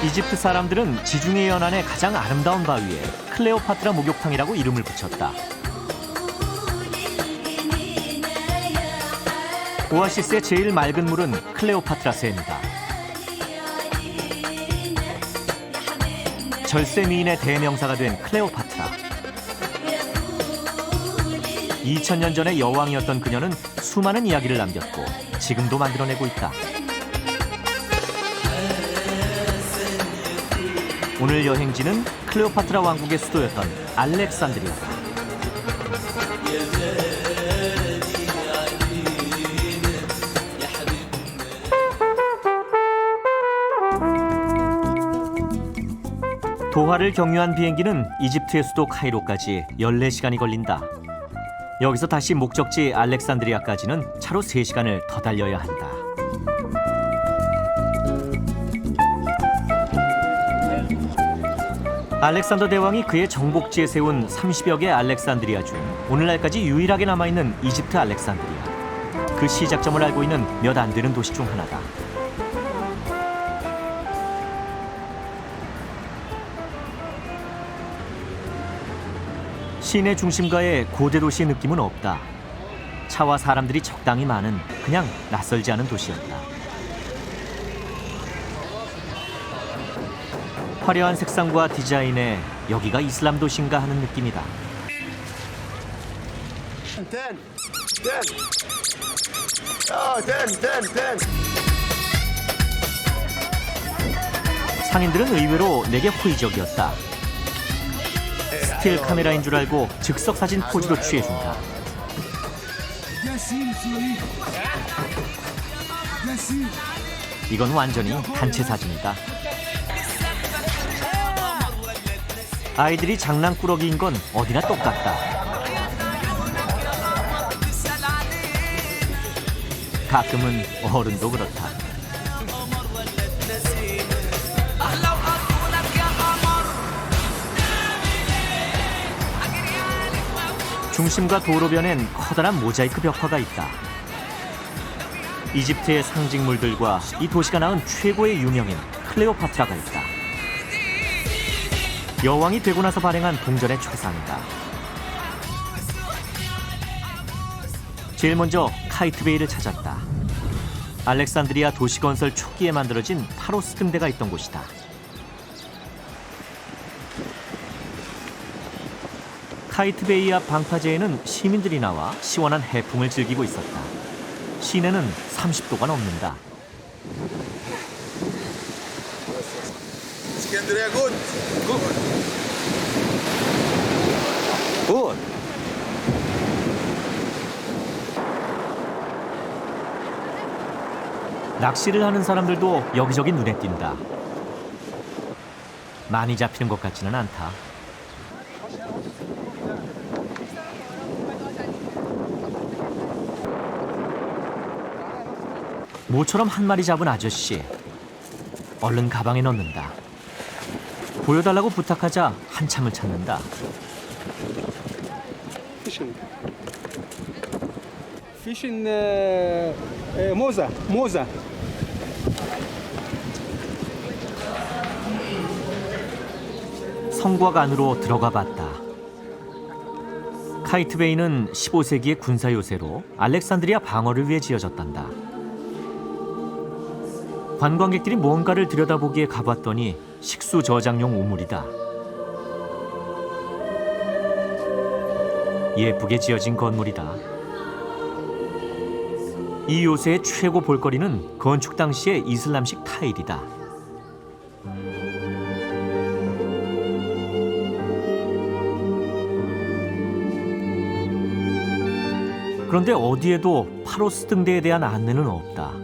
이집트 사람들은 지중해 연안의 가장 아름다운 바위에 클레오파트라 목욕탕이라고 이름을 붙였다. 오아시스의 제일 맑은 물은 클레오파트라 새입니다. 절세 미인의 대명사가 된 클레오파트라. 2000년 전에 여왕이었던 그녀는 수많은 이야기를 남겼고 지금도 만들어내고 있다. 오늘 여행지는 클레오파트라 왕국의 수도였던 알렉산드리아다. 도하를 경유한 비행기는 이집트의 수도 카이로까지 14시간이 걸린다. 여기서 다시 목적지 알렉산드리아까지는 차로 3시간을 더 달려야 한다. 알렉산더 대왕이 그의 정복지에 세운 30여 개 알렉산드리아 중 오늘날까지 유일하게 남아있는 이집트 알렉산드리아. 그 시작점을 알고 있는 몇 안 되는 도시 중 하나다. 시내 중심가의 고대 도시의 느낌은 없다. 차와 사람들이 적당히 많은 그냥 낯설지 않은 도시였다. 화려한 색상과 디자인에 여기가 이슬람 도시인가 하는 느낌이다. 상인들은 의외로 내게 호의적이었다. 스틸 카메라인 줄 알고 즉석 사진 포즈도 취해준다. 이건 완전히 단체 사진이다. 아이들이 장난꾸러기인 건 어디나 똑같다. 가끔은 어른도 그렇다. 중심과 도로변엔 커다란 모자이크 벽화가 있다. 이집트의 상징물들과 이 도시가 낳은 최고의 유명인 클레오파트라가 있다. 여왕이 되고 나서 발행한 동전의 초상이다. 제일 먼저 카이트베이를 찾았다. 알렉산드리아 도시 건설 초기에 만들어진 파로스 등대가 있던 곳이다. 카이트베이 앞 방파제에는 시민들이 나와 시원한 해풍을 즐기고 있었다. 시내는 30도가 넘는다. اسكندريه جود 낚시를 하는 사람들도 여기저기 눈에 띈다. 많이 잡히는 것 같지는 않다. 모처럼 한 마리 잡은 아저씨. 얼른 가방에 넣는다. 보여달라고 부탁하자 한참을 찾는다. fishing moza. 성곽 안으로 들어가 봤다. 카이트베이는 15세기의 군사 요새로 알렉산드리아 방어를 위해 지어졌단다. 관광객들이 무언가를 들여다보기에 가봤더니 식수 저장용 우물이다. 예쁘게 지어진 건물이다. 이 요새의 최고 볼거리는 건축 당시의 이슬람식 타일이다. 그런데 어디에도 파로스 등대에 대한 안내는 없다.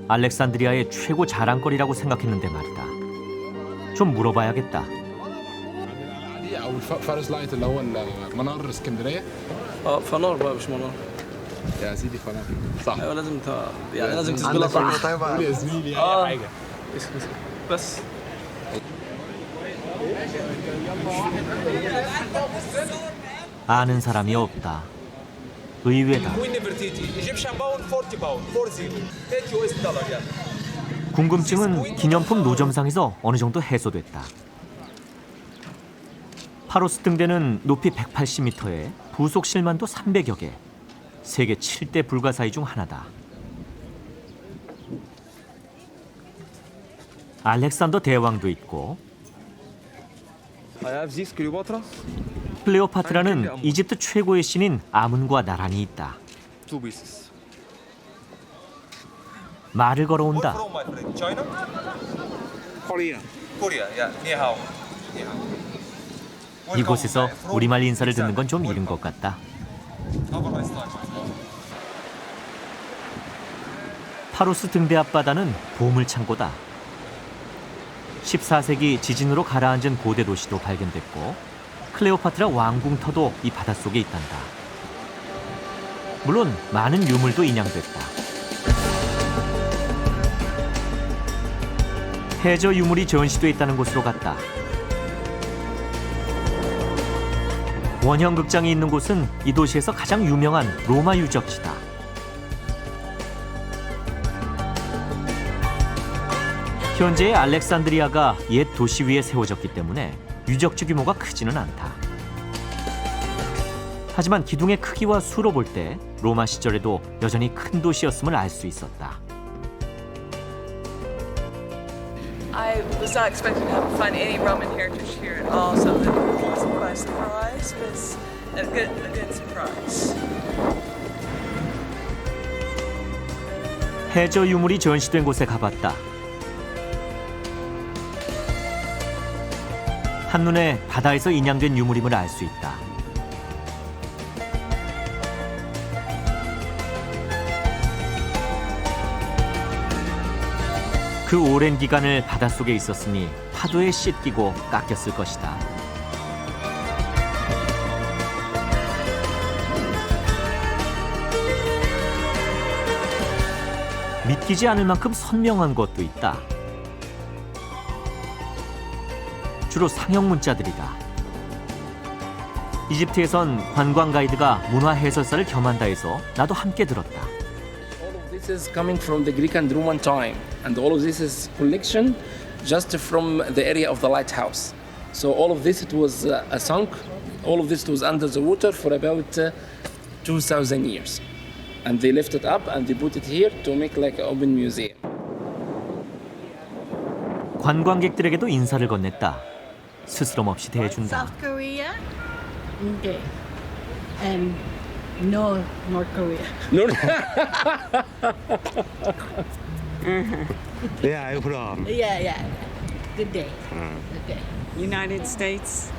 알렉산드리아의 최고 자랑거리라고 생각했는데 말이다. 좀 물어봐야겠다. او الفارس لايت اللي هو منار اسكندريه. فنار بقى مش منار. يا سيدي فنار صح. ايوه لازم يعني لازم تسجلها صح. قول يا زميلي اي حاجه. بس 아는 사람이 없다. 의외다. وين نفرتيتي؟ ايجيبشن باوند 40 باوند 40 8 US دولار يعني 궁금증은 기념품 노점상에서 어느 정도 해소됐다. 파로스 등대는 높이 180m에 부속 실만도 300여 개, 세계 7대 불가사의 중 하나다. 알렉산더 대왕도 있고 I have this Cleopatra, 클레오파트라는 이집트 최고의 신인 아문과 나란히 있다. 2 pieces. 말을 걸어온다. From my friend, China? Korea. Korea, yeah. Ni hao. Ni hao. Welcome, 이곳에서 my friend. 우리말 인사를 듣는 건 좀 이른 것 같다. Have a nice time, my friend. 파로스 등대 앞바다는 보물창고다. 14세기 지진으로 가라앉은 고대 도시도 발견됐고 클레오파트라 왕궁터도 이 바닷속에 있단다. 물론 많은 유물도 인양됐다. 해저 유물이 전시돼 있다는 곳으로 갔다. 원형 극장이 있는 곳은 이 도시에서 가장 유명한 로마 유적지다. 현재의 알렉산드리아가 옛 도시 위에 세워졌기 때문에 유적지 규모가 크지는 않다. 하지만 기둥의 크기와 수로 볼 때 로마 시절에도 여전히 큰 도시였음을 알 수 있었다. I was not expecting to find any Roman heritage here at all, so it wasn't by surprise, but it's a good surprise. 해저 유물이 전시된 곳에 가봤다. 한눈에 바다에서 인양된 유물임을 알 수 있다. 그 오랜 기간을 바닷속에 있었으니 파도에 씻기고 깎였을 것이다. 믿기지 않을 만큼 선명한 것도 있다. 주로 상형 문자들이다. 이집트에선 관광 가이드가 문화 해설사를 겸한다 해서 나도 함께 들었다. All of this is coming from the Greek and Roman time, and all of this is collection just from the area of the lighthouse. So all of this it was sunk, all of this was under the water for about 2,000 years, and they lift it up and they put it here to make like an open museum. 관광객들에게도 인사를 건넸다. 스스럼 없이 대해준다. South Korea? Okay. And no North Korea. Yeah, from. Yeah. Good day. Good day. United States.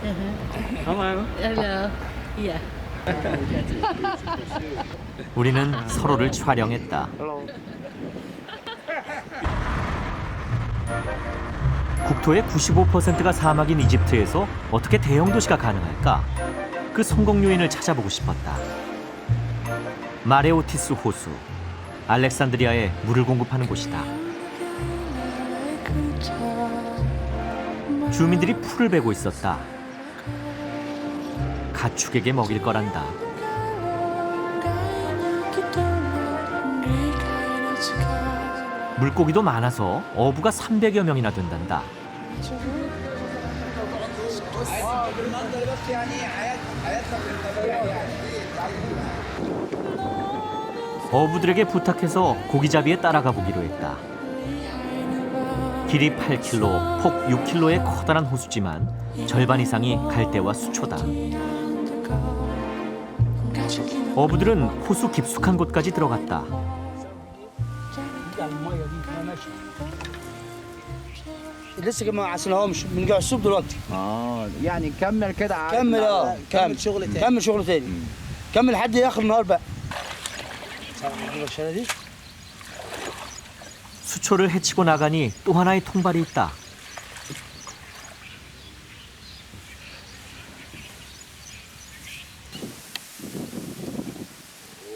Hello. Hello. Yeah. 우리는 서로를 촬영했다. 국토의 95%가 사막인 이집트에서 어떻게 대형 도시가 가능할까? 그 성공 요인을 찾아보고 싶었다. 마레오티스 호수, 알렉산드리아에 물을 공급하는 곳이다. 주민들이 풀을 베고 있었다. 가축에게 먹일 거란다. 물고기도 많아서 어부가 300여 명이나 된단다. 어부들에게 부탁해서 고기잡이에 따라가 보기로 했다. 길이 8km, 폭 6km의 커다란 호수지만 절반 이상이 갈대와 수초다. 어부들은 호수 깊숙한 곳까지 들어갔다. لسه ما عسلهمش بنقع الصبح دلوقتي يعني كمل كده كمل كمل شغل تاني كمل شغل تاني كمل لحد اخر النهار بقى 수초를 헤치고 나가니 또 하나의 통발이 있다.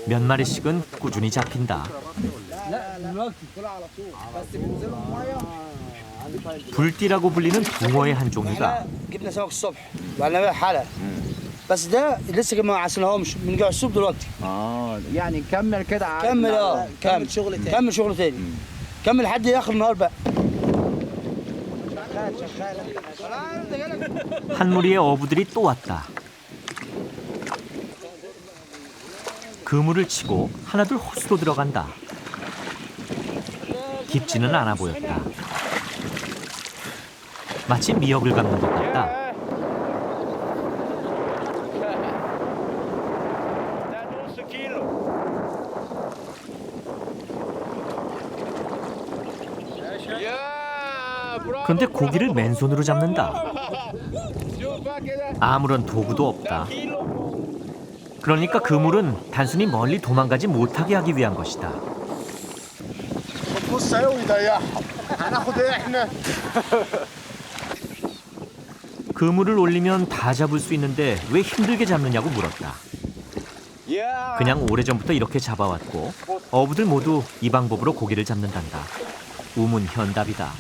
몇 마리씩은 꾸준히 잡힌다. 불띠라고 불리는 붕어의 한 종류가 جبنا سمك الصبح وعلى بقى حلقه بس ده لسه ما عسلهمش بنقع الصبح دلوقتي يعني كمل كده كمل كمل شغل تاني كمل شغل تاني كمل لحد اخر النهار بقى. 한 무리의 어부들이 또 왔다. 그물을 치고 하나둘 호수로 들어간다. 깊지는 않아 보였다. 마치 미역을 감는 것 같다. 그런데 고기를 맨손으로 잡는다. 아무런 도구도 없다. 그러니까 그물은 단순히 멀리 도망가지 못하게 하기 위한 것이다. 그물을 올리면 다 잡을 수 있는데 왜 힘들게 잡느냐고 물었다. 그냥 오래전부터 이렇게 잡아왔고 어부들 모두 이 방법으로 고기를 잡는단다. 우문현답이다.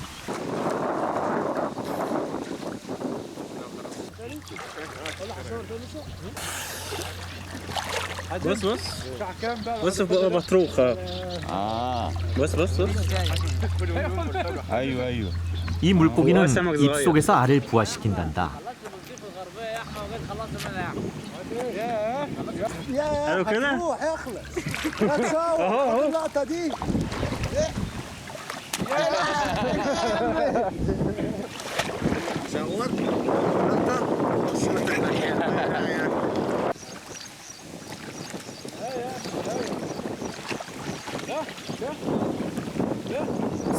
بص بص بص بقى مطروخة بص بص ايوه ايوه. 이 물고기는 입속에서 알을 부화시킨단다. حلو كده اللقطه دي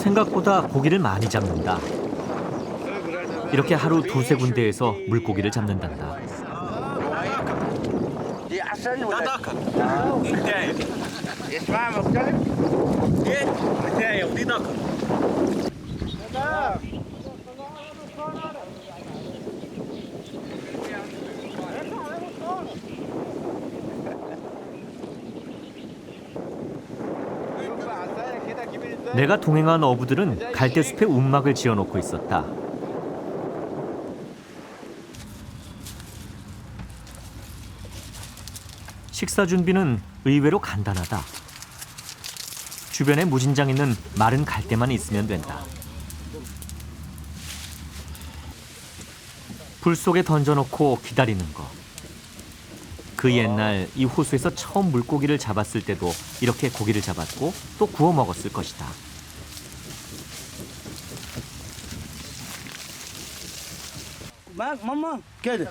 생각보다 고기를 많이 잡는다. 이렇게 하루 두세 군데에서 물고기를 잡는단다. 내가 동행한 어부들은 갈대숲에 움막을 지어놓고 있었다. 식사 준비는 의외로 간단하다. 주변에 무진장 있는 마른 갈대만 있으면 된다. 불 속에 던져놓고 기다리는 것. 그 옛날 이 호수에서 처음 물고기를 잡았을 때도 이렇게 고기를 잡았고 또 구워 먹었을 것이다. ماما كده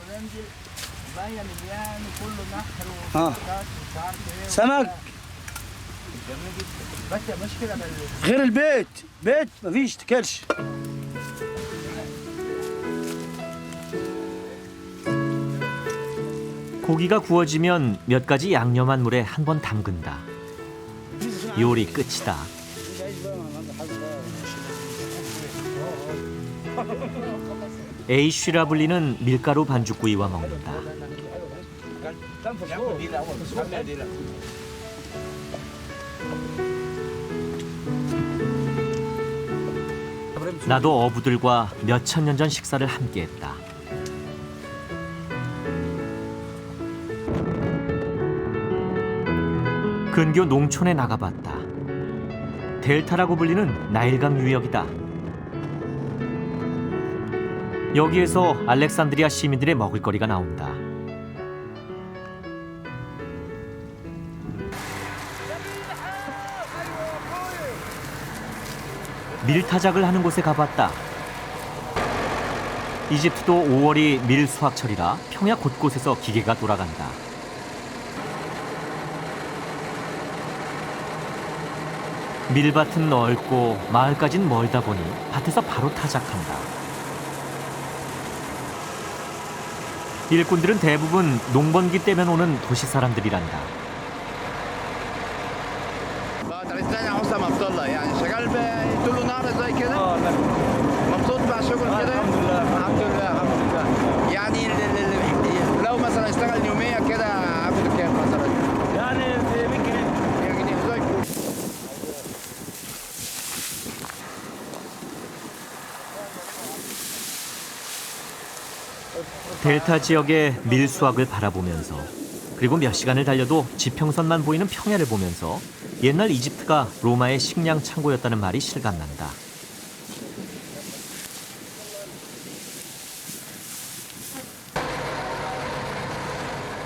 اه سمك غير البيت بيت مفيش تكلش. 고기가 구워지면 몇 가지 양념한 물에 한 번 담근다. 요리 끝이다. 에이쉬라 불리는 밀가루 반죽구이와 먹는다. 나도 어부들과 몇천 년 전 식사를 함께했다. 근교 농촌에 나가봤다. 델타라고 불리는 나일강 유역이다. 여기에서 알렉산드리아 시민들의 먹을거리가 나온다. 밀타작을 하는 곳에 가봤다. 이집트도 5월이 밀 수확철이라 평야 곳곳에서 기계가 돌아간다. 밀밭은 넓고 마을까진 멀다 보니 밭에서 바로 타작한다. 일꾼들은 대부분 농번기 때면 오는 도시 사람들이란다. 델타 지역의 밀수확을 바라보면서 그리고 몇 시간을 달려도 지평선만 보이는 평야를 보면서 옛날 이집트가 로마의 식량 창고였다는 말이 실감난다.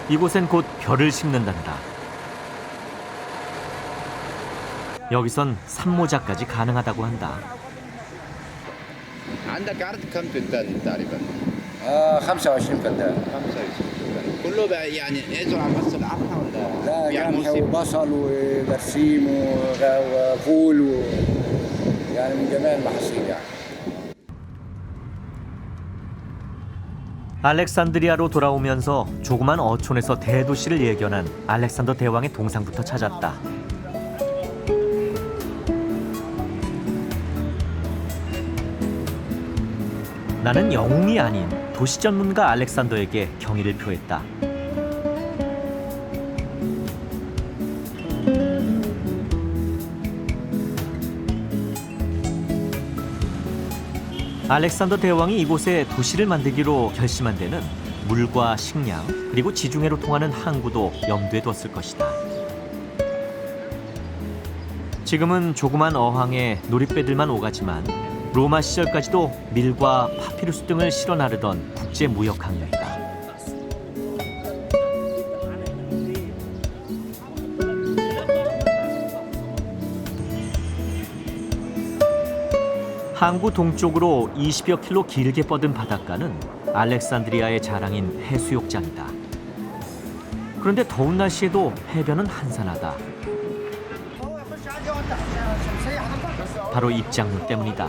이곳엔 곧 별을 심는단다. 여기선 산모작까지 가능하다고 한다. عندك عرض كم فدان تقريبا؟ 25 فدان. 25 كله بقى يعني يزرع بس القمح ولا؟ لا قمح وبصل وبرسيم وفول يعني من جميع المحاصيل يعني. 알렉산드리아로 돌아오면서 조그만 어촌에서 대도시를 예견한 알렉산더 대왕의 동상부터 찾았다. 나는 영웅이 아닌 도시 전문가 알렉산더에게 경의를 표했다. 알렉산더 대왕이 이곳에 도시를 만들기로 결심한 데는 물과 식량 그리고 지중해로 통하는 항구도 염두에 뒀을 것이다. 지금은 조그만 어항에 놀이배들만 오가지만 로마 시절까지도 밀과 파피루스 등을 실어 나르던 국제 무역항이었다. 항구 동쪽으로 20여 킬로 길게 뻗은 바닷가는 알렉산드리아의 자랑인 해수욕장이다. 그런데 더운 날씨에도 해변은 한산하다. 바로 입장료 때문이다.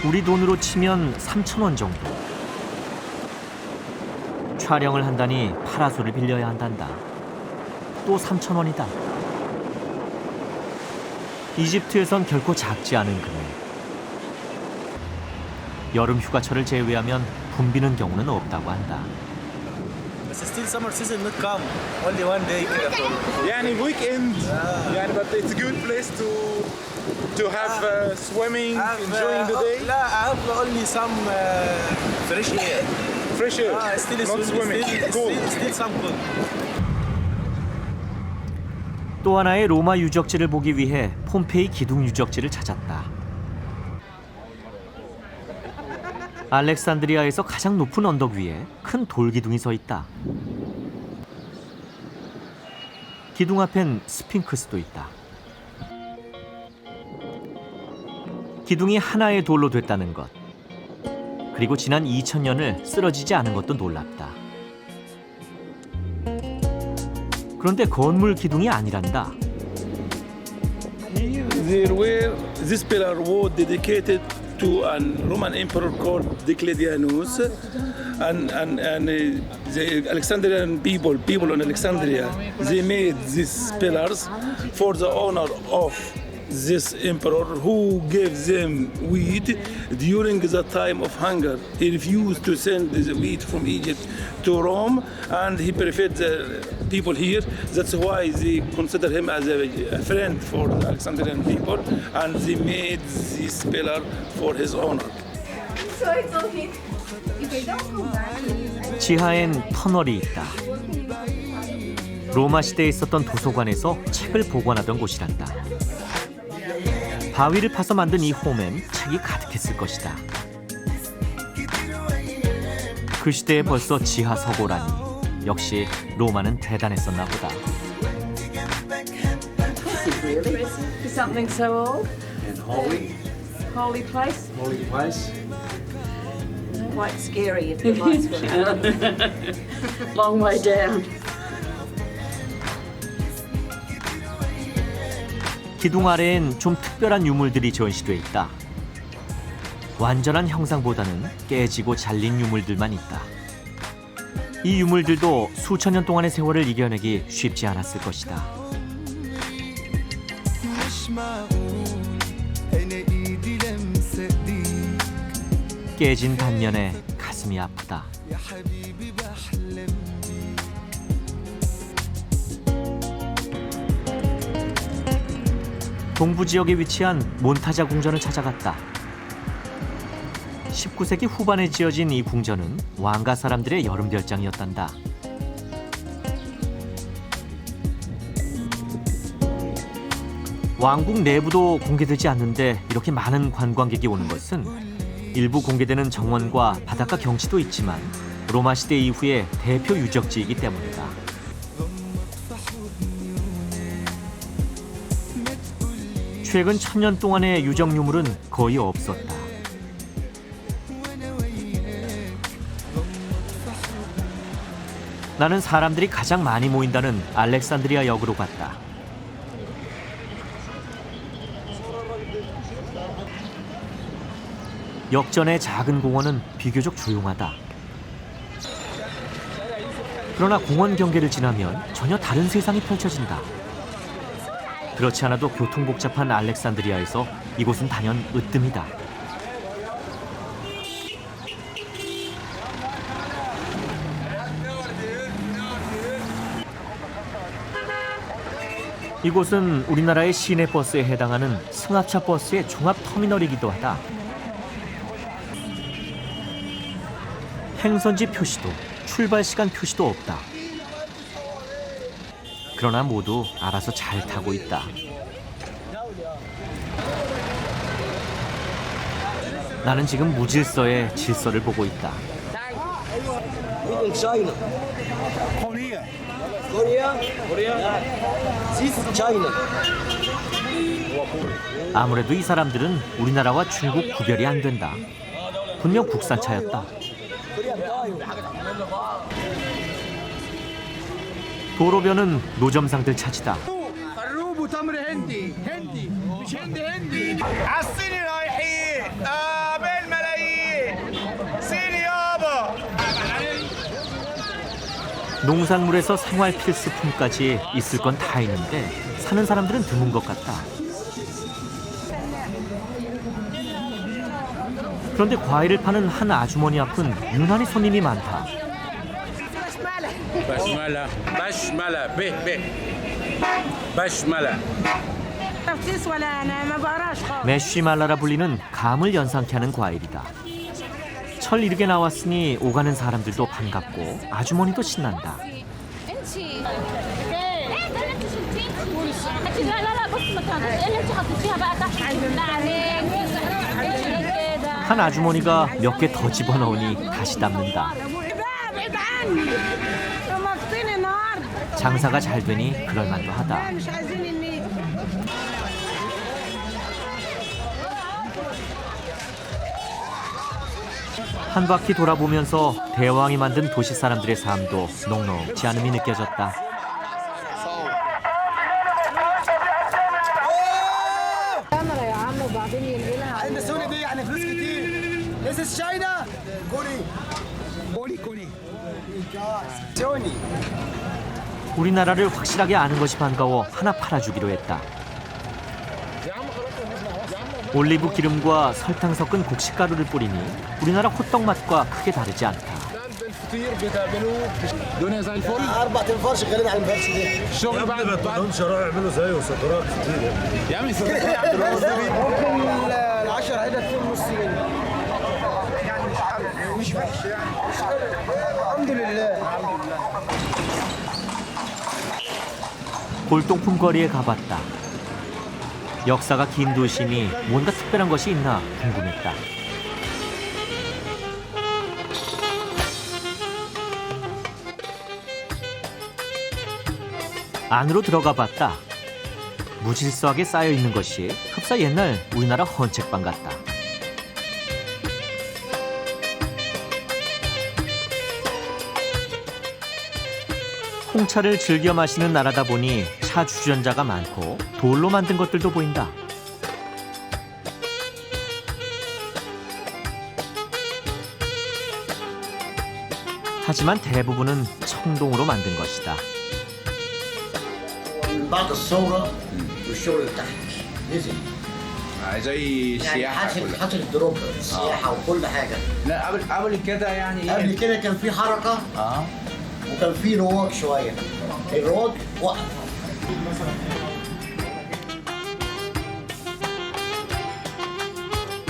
우리 돈으로 치면 3,000원 정도. 촬영을 한다니 파라솔을 빌려야 한단다. 또 3,000원이다. 이집트에선 결코 작지 않은 금액. 여름 휴가철을 제외하면 붐비는 경우는 없다고 한다. Still summer season not come. Only one day. يعني weekend. يعني but it's a good place to have swimming, enjoying the day. لا, I have only some fresh air. Fresh air. Still not swimming. Cool. Still some good. 또 하나의 로마 유적지를 보기 위해 폼페이 기둥 유적지를 찾았다. 알렉산드리아에서 가장 높은 언덕 위에 큰 돌기둥이 서 있다. 기둥 앞엔 스핑크스도 있다. 기둥이 하나의 돌로 됐다는 것, 그리고 지난 2000년을 쓰러지지 않은 것도 놀랍다. 그런데 건물 기둥이 아니란다. This pillar was dedicated to a Roman emperor called Diocletianus, and the Alexandrian people in Alexandria, they made these pillars for the honor of this emperor who gave them wheat during the time of hunger. He refused to send the wheat from Egypt to Rome, and he preferred the people here. That's why they consider him as a friend for the Alexandrian people, and they made this pillar for his honor. 지하엔 터널이 있다. 로마 시대에 있었던 도서관에서 책을 보관하던 곳이란다. 바위를 파서 만든 이 홈엔 책이 가득했을 것이다. 그 시대에 벌써 지하 서고라니 역시 로마는 대단했었나 보다. Really? For something so old? And holy. Holy place? Holy place. Quite scary if the lights were on. Long way down. 기둥 아래엔 좀 특별한 유물들이 전시돼 있다. 완전한 형상보다는 깨지고 잘린 유물들만 있다. 이 유물들도 수천 년 동안의 세월을 이겨내기 쉽지 않았을 것이다. 깨진 단면에 가슴이 아프다. 동부 지역에 위치한 몬타자 궁전을 찾아갔다. 19세기 후반에 지어진 이 궁전은 왕가 사람들의 여름 별장이었단다. 왕궁 내부도 공개되지 않는데 이렇게 많은 관광객이 오는 것은 일부 공개되는 정원과 바닷가 경치도 있지만 로마 시대 이후의 대표 유적지이기 때문이다. 최근 1000년 동안의 유적 유물은 거의 없었다. 나는 사람들이 가장 많이 모인다는 알렉산드리아 역으로 갔다. 역전의 작은 공원은 비교적 조용하다. 그러나 공원 경계를 지나면 전혀 다른 세상이 펼쳐진다. 그렇지 않아도 교통복잡한 알렉산드리아에서 이곳은 단연 으뜸이다. 이곳은 우리나라의 시내버스에 해당하는 승합차 버스의 종합터미널이기도 하다. 행선지 표시도 출발 시간 표시도 없다. 그러나 모두 알아서 잘 타고 있다. 나는 지금 무질서의 질서를 보고 있다. 아무래도 이 사람들은 우리나라와 중국 구별이 안 된다. 분명 국산차였다. 도로변은 노점상들 차지다. 농산물에서 생활 필수품까지 있을 건 다 있는데 사는 사람들은 드문 것 같다. 그런데 과일을 파는 한 아주머니 앞은 유난히 손님이 많다. 메쉬말라라 불리는 감을 연상케 하는 과일이다. 철 이르게 나왔으니 오가는 사람들도 반갑고 아주머니도 신난다. 한 아주머니가 몇 개 더 집어넣으니 다시 담는다. 장사가 잘 되니 그럴만도 하다. 한 바퀴 돌아보면서 대왕이 만든 도시 사람들의 삶도 녹록지 않음이 느껴졌다. 우리나라를 확실하게 아는 것이 반가워 하나 팔아주기로 했다. 올리브 기름과 설탕 섞은 곡식가루를 뿌리니 우리나라 호떡 맛과 크게 다르지 않다. 골동품 거리에 가봤다. 역사가 긴 도시니 뭔가 특별한 것이 있나 궁금했다. 안으로 들어가 봤다. 무질서하게 쌓여 있는 것이 흡사 옛날 우리나라 헌책방 같다. 홍차를 즐겨 마시는 나라다 보니 차 주전자가 많고 돌로 만든 것들도 보인다. 하지만 대부분은 청동으로 만든 것이다. بعض الثورة والشغل اللي تحت نزل زي السياحة كلها. حصل دروب السياحة وكل حاجة. لا قبل كده يعني قبل كده كان في حركة وكان في رواق شوية. الرواق وقف.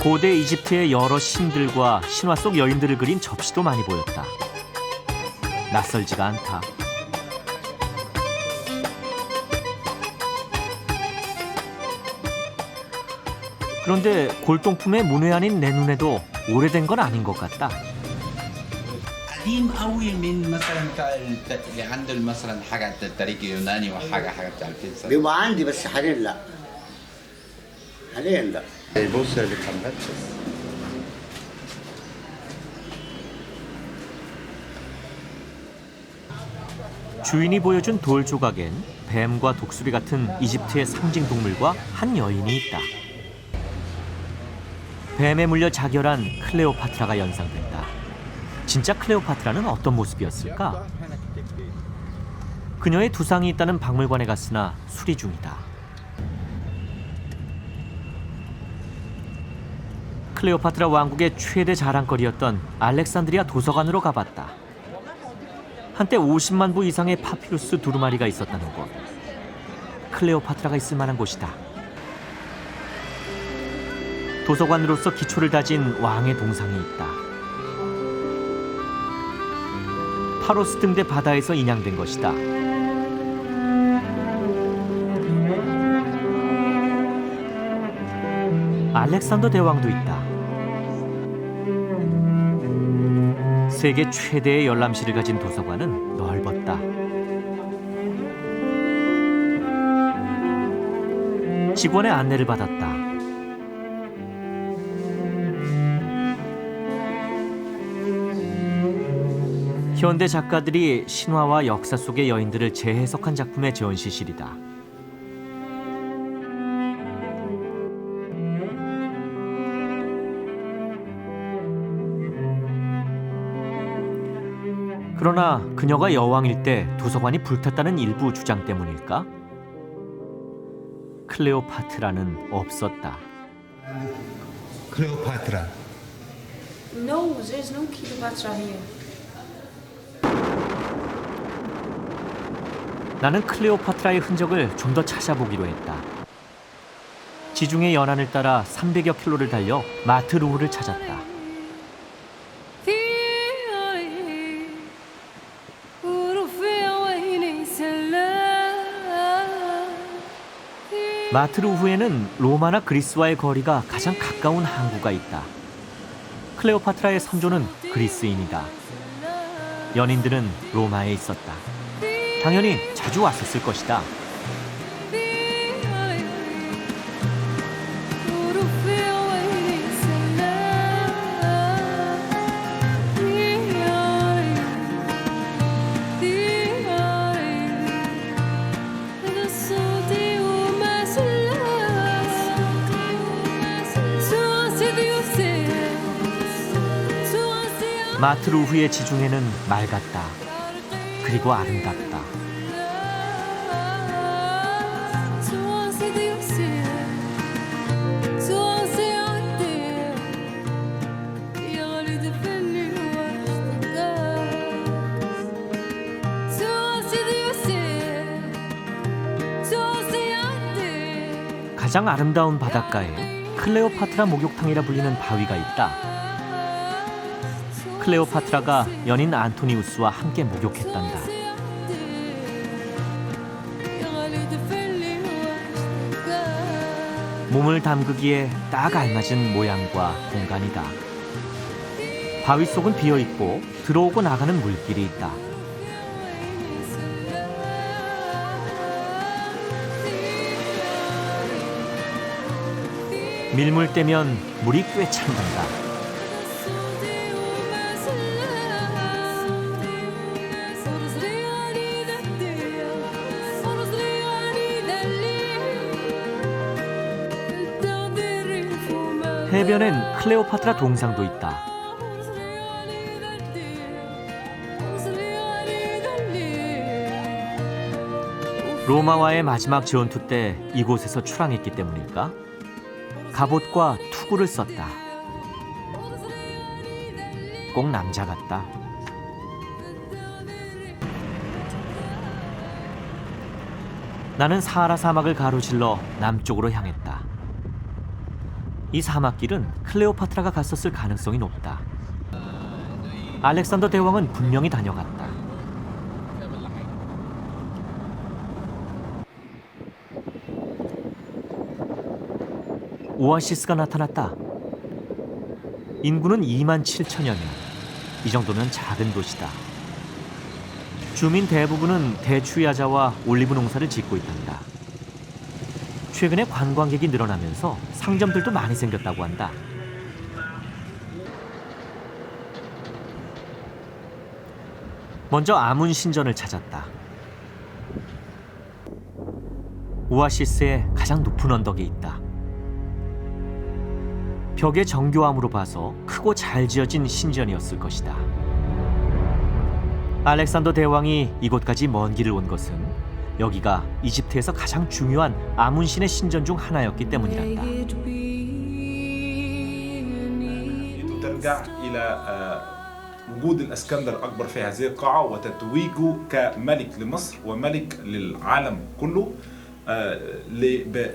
고대 이집트의 여러 신들과 신화 속 여인들을 그린 접시도 많이 보였다. 낯설지가 않다. 그런데 골동품의 문외한인 내 눈에도 오래된 건 아닌 것 같다. قديم قوي من مثلا اللي عنده مثلا حاجه التاريخ اليوناني وحاجه بتاع الكنيسه بيبقى عندي بس حاليا لا. حاليا لا. بص اللي بتحمل 주인이 보여준 돌 조각엔 뱀과 독수리 같은 이집트의 상징 동물과 한 여인이 있다. 뱀에 물려 자결한 클레오파트라가 연상된다. 진짜 클레오파트라는 어떤 모습이었을까? 그녀의 두상이 있다는 박물관에 갔으나 수리 중이다. 클레오파트라 왕국의 최대 자랑거리였던 알렉산드리아 도서관으로 가봤다. 한때 50만 부 이상의 파피루스 두루마리가 있었다는 곳. 클레오파트라가 있을 만한 곳이다. 도서관으로서 기초를 다진 왕의 동상이 있다. 파로스 등대 바다에서 인양된 것이다. 알렉산더 대왕도 있다. 세계 최대의 열람실을 가진 도서관은 넓었다. 직원의 안내를 받았다. 현대 작가들이 신화와 역사 속의 여인들을 재해석한 작품의 전시실이다. 그러나 그녀가 여왕일 때 도서관이 불탔다는 일부 주장 때문일까? 클레오파트라는 없었다. 클레오파트라. No, there's no Cleopatra here. 나는 클레오파트라의 흔적을 좀 더 찾아보기로 했다. 지중해 연안을 따라 300여 킬로를 달려 마트루흐를 찾았다. 마트루흐에는 로마나 그리스와의 거리가 가장 가까운 항구가 있다. 클레오파트라의 선조는 그리스인이다. 연인들은 로마에 있었다. 당연히 자주 왔었을 것이다. 마트루흐의 지중해는 맑았다. 그리고 아름답다. 가장 아름다운 바닷가에 클레오파트라 목욕탕이라 불리는 바위가 있다. 클레오파트라가 연인 안토니우스와 함께 목욕했단다. 몸을 담그기에 딱 알맞은 모양과 공간이다. 바위 속은 비어있고 들어오고 나가는 물길이 있다. 밀물 때면 물이 꽤 찬단다. 해변엔 클레오파트라 동상도 있다. 로마와의 마지막 전투 때 이곳에서 출항했기 때문일까? 갑옷과 투구를 썼다. 꼭 남자 같다. 나는 사하라 사막을 가로질러 남쪽으로 향했다. 이 사막길은 클레오파트라가 갔었을 가능성이 높다. 알렉산더 대왕은 분명히 다녀갔다. 오아시스가 나타났다. 인구는 27,000여 명. 이 정도면 작은 도시다. 주민 대부분은 대추야자와 올리브 농사를 짓고 있단다. 최근에 관광객이 늘어나면서 상점들도 많이 생겼다고 한다. 먼저 아문 신전을 찾았다. 오아시스의 가장 높은 언덕에 있다. 벽의 정교함으로 봐서 크고 잘 지어진 신전이었을 것이다. 알렉산더 대왕이 이곳까지 먼 길을 온 것은 여기가 이집트에서 가장 중요한 아문신의 신전 중 하나였기 때문이란다. ترجع إلى وجود الإسكندر الأكبر في هذه القاعة وتتويجه كملك لمصر وملك للعالم كله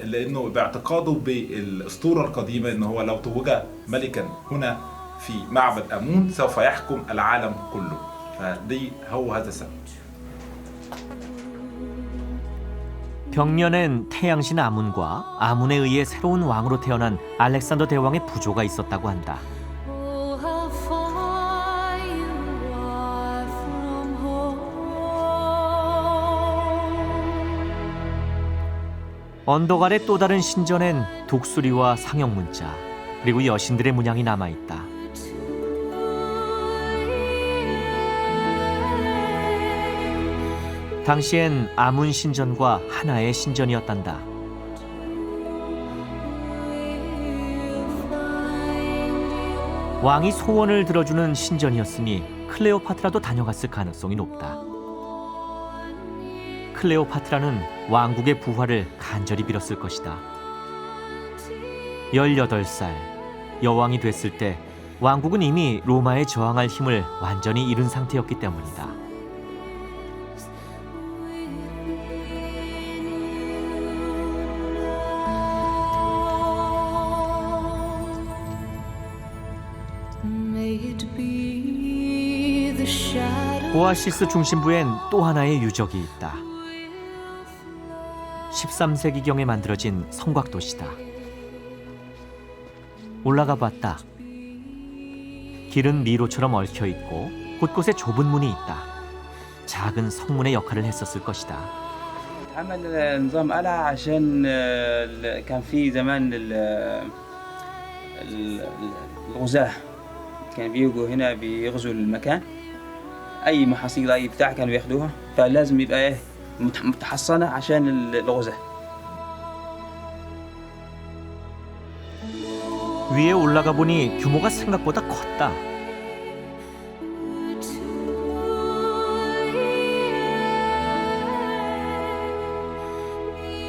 لأنه باعتقاده بالأسطورة القديمة أنه هو لو توج ملكا هنا في معبد آمون سوف يحكم العالم كله. فدي هو هذا السبب. 벽면엔 태양신 아문과 아문에 의해 새로운 왕으로 태어난 알렉산더 대왕의 부조가 있었다고 한다. 언덕 아래 또 다른 신전엔 독수리와 상형 문자 그리고 여신들의 문양이 남아있다. 당시엔 아문 신전과 하나의 신전이었단다. 왕이 소원을 들어주는 신전이었으니 클레오파트라도 다녀갔을 가능성이 높다. 클레오파트라는 왕국의 부활을 간절히 빌었을 것이다. 18살, 여왕이 됐을 때 왕국은 이미 로마에 저항할 힘을 완전히 잃은 상태였기 때문이다. 오아시스 중심부엔 또 하나의 유적이 있다. 13세기경에 만들어진 성곽도시다. 올라가 봤다. 길은 미로처럼 얽혀 있고 곳곳에 좁은 문이 있다. 작은 성문의 역할을 했었을 것이다. عمل نظام قلعة عشان كان في زمان الغزاة كان بيجوا هنا بيغزوا المكان أي محاصيل أي بتاع كانوا بياخدوها فلازم يبقى إيه متحصنة عشان الغزاة. 위에 올라가 보니 규모가 생각보다 컸다.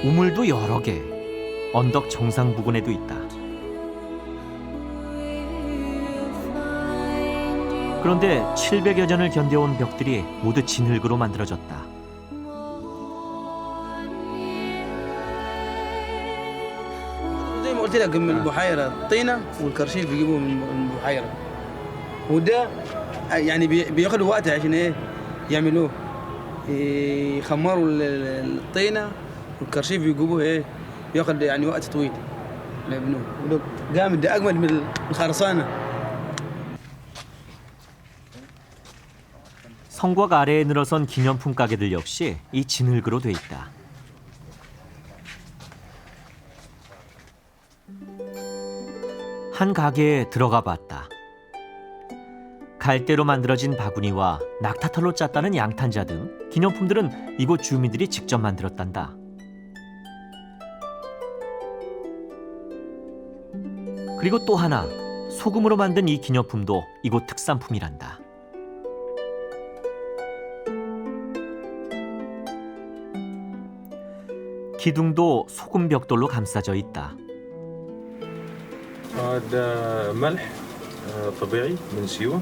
우물도 여러 개, 언덕 정상 부근에도 있다. 그런데 700여 년을 견뎌온 벽들이 모두 진흙으로 만들어졌다. زي ما قلت لك من البحيرة الطينة والكرشيف بيجيبوه من البحيرة وده يعني بياخدوا وقت عشان ايه يعملوه يخمروا الطينة والكرشيف بيجيبوه ايه بياخد يعني وقت طويل يبنوه وده جامد ده أجمد من الخرسانة. 성곽 아래에 늘어선 기념품 가게들 역시 이 진흙으로 돼 있다. 한 가게에 들어가 봤다. 갈대로 만들어진 바구니와 낙타털로 짰다는 양탄자 등 기념품들은 이곳 주민들이 직접 만들었단다. 그리고 또 하나, 소금으로 만든 이 기념품도 이곳 특산품이란다. 기둥도 소금 벽돌로 감싸져 있다. هذا ملح طبيعي من سيوة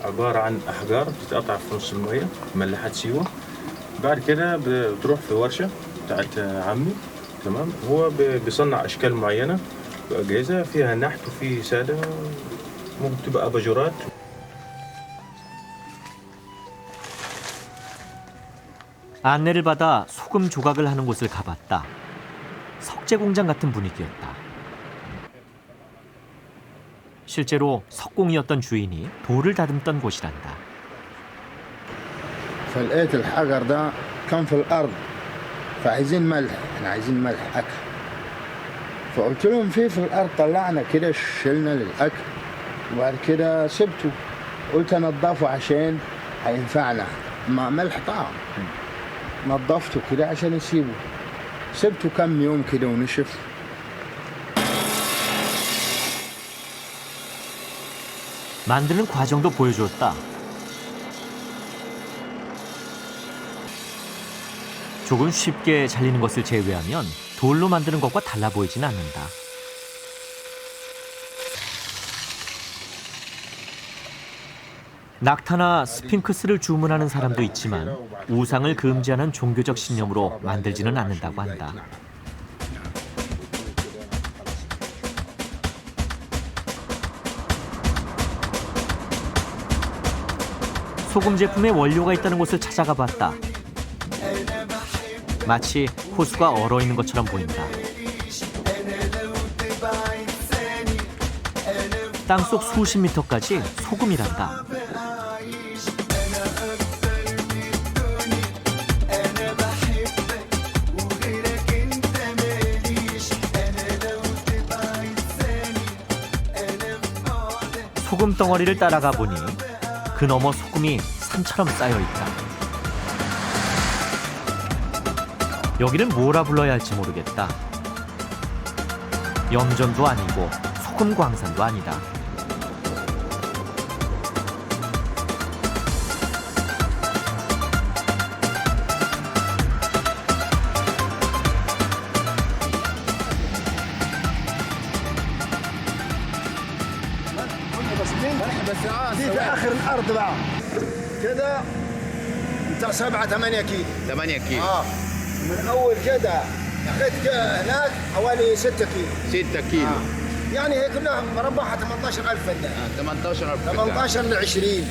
عبارة عن أحجار بتتقطع في نص المية ملحات سيوة. بعد كده بتروح في ورشة بتاعت عمي تمام هو بيصنع أشكال معينة أجهزة فيها نحت وفي سادة ممكن تبقى أباجورات. 안내를 받아 소금 조각을 하는 곳을 가봤다. 석재 공장 같은 분위기였다. 실제로 석공이었던 주인이 돌을 다듬던 곳이란다. فلقيت الحجر ده كان في الأرض فعايزين ملح احنا عايزين ملح أكل فقلت لهم في الأرض طلعنا كده شلنا للأكل وبعد كده سبته قلت أنضفه عشان هينفعنا مع ملح طعم نضفته كده عشان أسيبه سبته كم يوم كده ونشف 만드는 과정도 보여줬다. 조금 쉽게 잘리는 것을 제외하면 돌로 만드는 것과 달라 보이진 않는다. 낙타나 스핑크스를 주문하는 사람도 있지만 우상을 금지하는 종교적 신념으로 만들지는 않는다고 한다. 소금 제품에 원료가 있다는 곳을 찾아가 봤다. 마치 호수가 얼어있는 것처럼 보인다. 땅속 수십 미터까지 소금이란다. 소금 덩어리를 따라가 보니 그 너머 소금이 산처럼 쌓여 있다. 여기를 뭐라 불러야 할지 모르겠다. 염전도 아니고 소금 광산도 아니다. دي في اخر الارض بقى كده بتاع 7-8 كيلو 8 كيلو من اول كده لغايه هناك حوالي 6 كيلو 6 كيلو يعني هي كلها مربعها 18,000 فدان 18 ل 20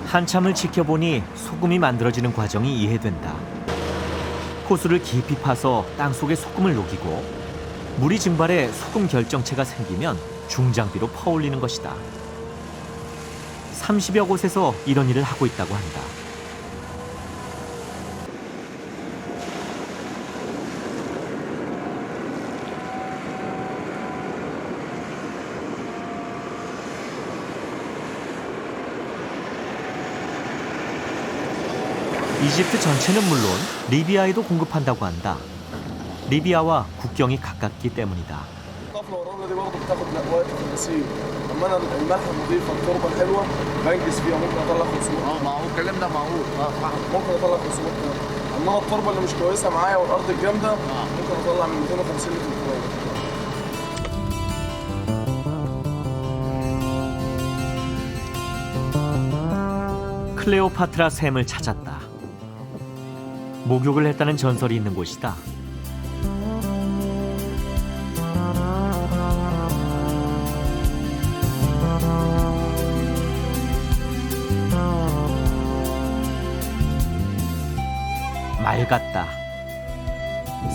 한참을 지켜보니 소금이 만들어지는 과정이 이해된다. 호수를 깊이 파서 땅속에 소금을 녹이고 물이 증발해 소금 결정체가 생기면 중장비로 퍼올리는 것이다. 30여 곳에서 이런 일을 하고 있다고 한다. 이집트 전체는 물론 리비아에도 공급한다고 한다. 리비아와 국경이 가깝기 때문이다. الطفله ورانا دي برضه بتاخد وقت في الغسيل اما انا الملح النظيفه التربه الحلوه بنجز فيها ممكن اطلع 500 معقول كلامنا معقول صح ممكن اطلع 500 اما التربه اللي مش كويسه معايا والارض الجامده ممكن اطلع من 250 ل 300. 클레오파트라 샘을 찾았다. 목욕을 했다는 전설이 있는 곳이다. 맑았다.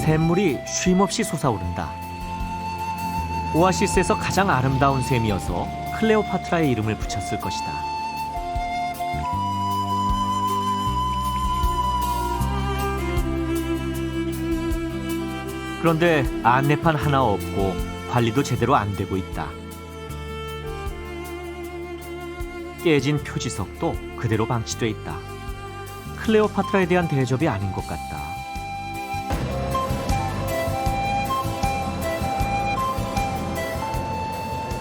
샘물이 쉼없이 솟아오른다. 오아시스에서 가장 아름다운 샘이어서 클레오파트라의 이름을 붙였을 것이다. 그런데 안내판 하나 없고 관리도 제대로 안 되고 있다. 깨진 표지석도 그대로 방치돼 있다. 클레오파트라에 대한 대접이 아닌 것 같다.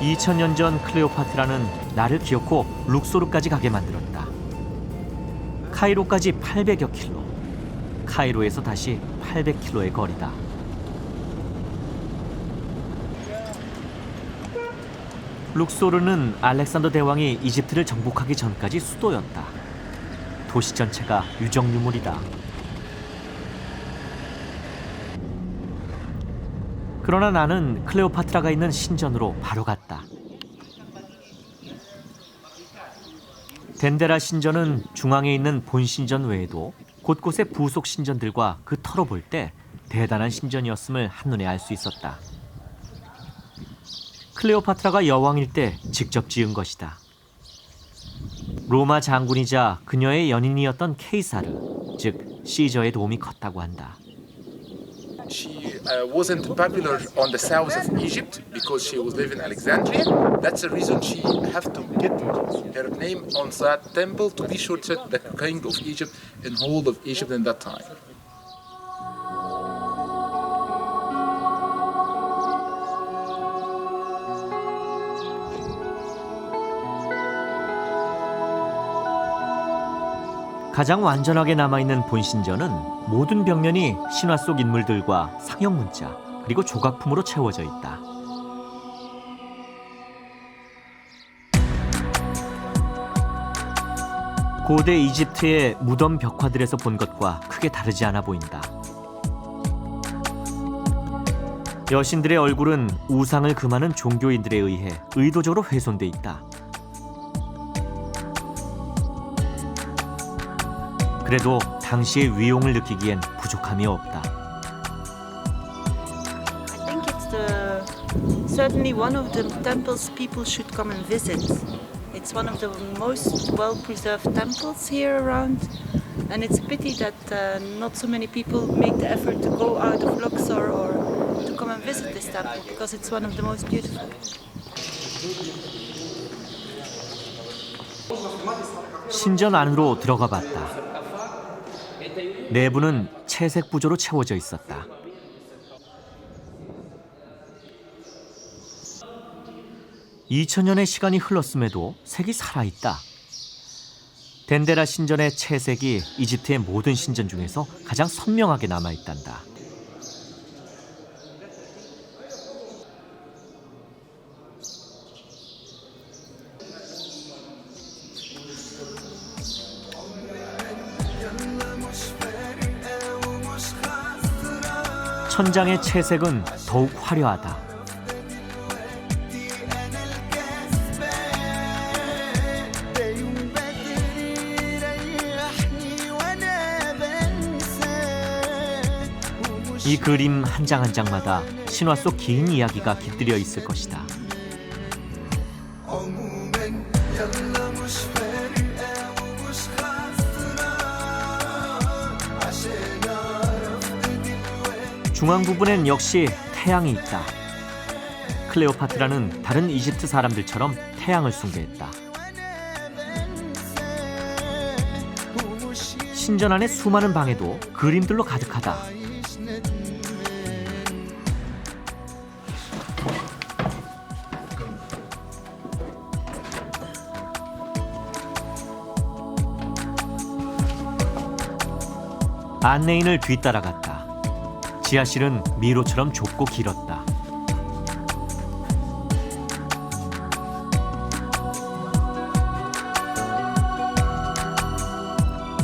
(2000년) 전 클레오파트라는 나를 기어코 룩소르까지 가게 만들었다. 카이로까지 800여 킬로. 카이로에서 다시 800킬로의 거리다. 룩소르는 알렉산더 대왕이 이집트를 정복하기 전까지 수도였다. 도시 전체가 유적 유물이다. 그러나 나는 클레오파트라가 있는 신전으로 바로 갔다. 덴데라 신전은 중앙에 있는 본신전 외에도 곳곳의 부속 신전들과 그 털어 볼 때 대단한 신전이었음을 한눈에 알 수 있었다. 클레오파트라가 여왕일 때 직접 지은 것이다. 로마 장군이자 그녀의 연인이었던 케이사르, 즉 시저의 도움이 컸다고 한다. She wasn't popular on the south of Egypt because she was living in Alexandria. That's the reason she have to get her name on that temple to be sure that the king of Egypt and whole of Egypt in that time. 가장 완전하게 남아있는 본신전은 모든 벽면이 신화 속 인물들과 상형 문자 그리고 조각품으로 채워져 있다. 고대 이집트의 무덤 벽화들에서 본 것과 크게 다르지 않아 보인다. 여신들의 얼굴은 우상을 금하는 종교인들에 의해 의도적으로 훼손돼 있다. 그래도 당시의 위용을 느끼기엔 부족함이 없다. I think it's certainly one of the temples people should come and visit. It's one of the most well-preserved temples here around, and it's a pity that not so many people make the effort to go out of Luxor or to come and visit this temple because it's one of the most beautiful. 신전 안으로 들어가 봤다. 내부는 채색 부조로 채워져 있었다. (2000년의) 시간이 흘렀음에도 색이 살아있다. 덴데라 신전의 채색이 이집트의 모든 신전 중에서 가장 선명하게 남아있단다. 천장의 채색은 더욱 화려하다. 이 그림 한 장 한 장마다 신화 속 긴 이야기가 깃들여 있을 것이다. 중앙 부분엔 역시 태양이 있다. 클레오파트라는 다른 이집트 사람들처럼 태양을 숭배했다. 신전 안의 수많은 방에도 그림들로 가득하다. 안내인을 뒤따라갔다. 지하실은 미로처럼 좁고 길었다.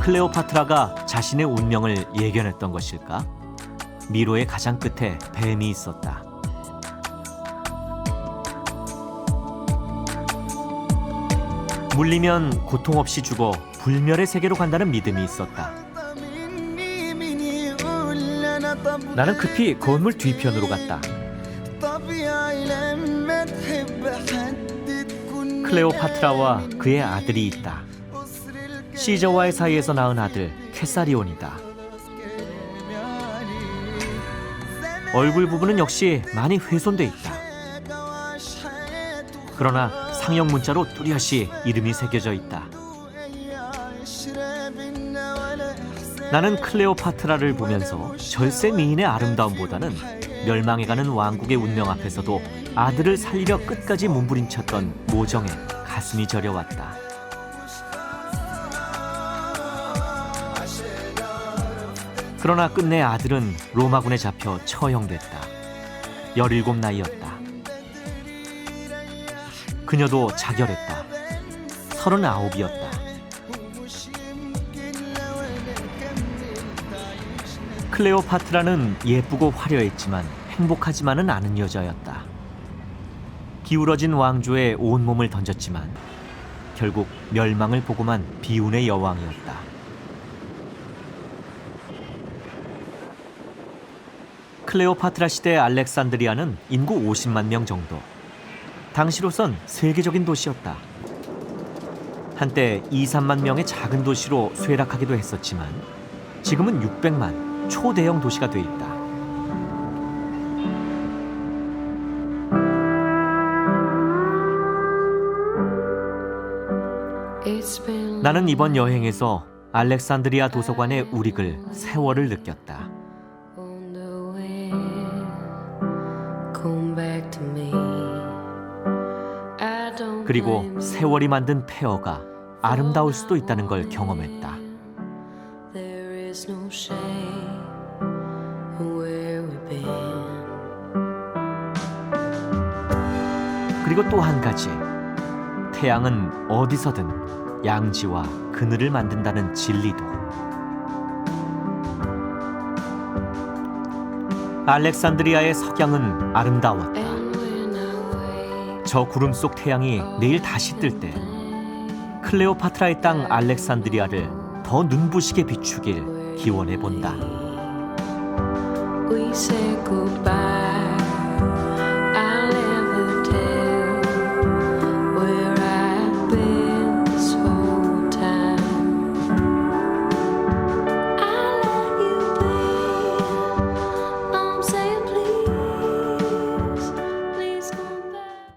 클레오파트라가 자신의 운명을 예견했던 것일까? 미로의 가장 끝에 뱀이 있었다. 물리면 고통 없이 죽어 불멸의 세계로 간다는 믿음이 있었다. 나는 급히 건물 뒤편으로 갔다. 클레오파트라와 그의 아들이 있다. 시저와의 사이에서 낳은 아들 케사리온이다. 얼굴 부분은 역시 많이 훼손돼 있다. 그러나 상형 문자로 뚜렷이 이름이 새겨져 있다. 나는 클레오파트라를 보면서 절세 미인의 아름다움보다는 멸망해가는 왕국의 운명 앞에서도 아들을 살리려 끝까지 몸부림쳤던 모정에 가슴이 저려왔다. 그러나 끝내 아들은 로마군에 잡혀 처형됐다. 17 나이였다. 그녀도 자결했다. 39이었다. 클레오파트라는 예쁘고 화려했지만 행복하지만은 않은 여자였다. 기울어진 왕조에 온몸을 던졌지만 결국 멸망을 보고만 비운의 여왕이었다. 클레오파트라 시대 알렉산드리아는 인구 50만 명 정도. 당시로선 세계적인 도시였다. 한때 2, 3만 명의 작은 도시로 쇠락하기도 했었지만 지금은 600만 초대형 도시가 돼 있다. 나는 이번 여행에서 알렉산드리아 도서관의 우릭을 세월을 느꼈다. 그리고 세월이 만든 폐허가 아름다울 수도 있다는 걸 경험했다. 그리고 또 한 가지, 태양은 어디서든 양지와 그늘을 만든다는 진리도. 알렉산드리아의 석양은 아름다웠다. 저 구름 속 태양이 내일 다시 뜰 때 클레오파트라의 땅 알렉산드리아를 더 눈부시게 비추길 기원해 본다. We say goodbye.